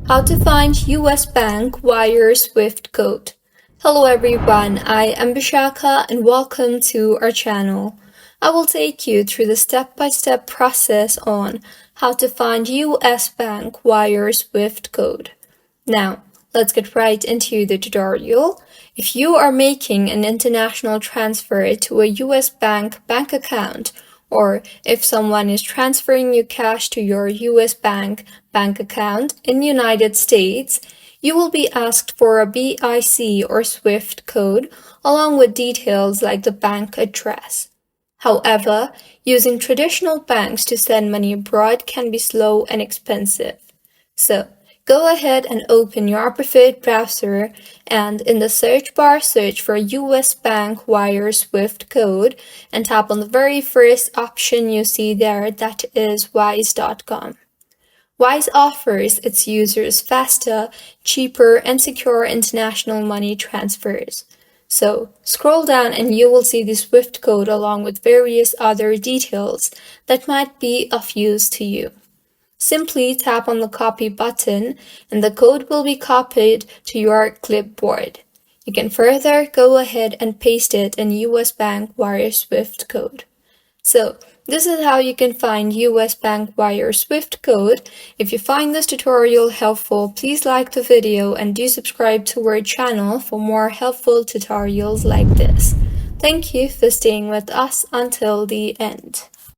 How to find US Bank Wire Swift code. Hello everyone, I am Bishaka and welcome to our channel. I will take you through the step-by-step process on how to find US Bank Wire Swift code. Now, let's get right into the tutorial. If you are making an international transfer to a US bank account, or if someone is transferring you cash to your US bank account in the United States, you will be asked for a BIC or SWIFT code along with details like the bank address. However, using traditional banks to send money abroad can be slow and expensive. So, go ahead and open your preferred browser and in the search bar search for US Bank Wire Swift code and tap on the very first option you see there, that is wise.com. Wise offers its users faster, cheaper, and secure international money transfers. So, scroll down and you will see the SWIFT code along with various other details that might be of use to you. Simply tap on the copy button and the code will be copied to your clipboard. You can further go ahead and paste it in US Bank Wire Swift code. So, this is how you can find US Bank Wire Swift code. If you find this tutorial helpful, please like the video and do subscribe to our channel for more helpful tutorials like this. Thank you for staying with us until the end.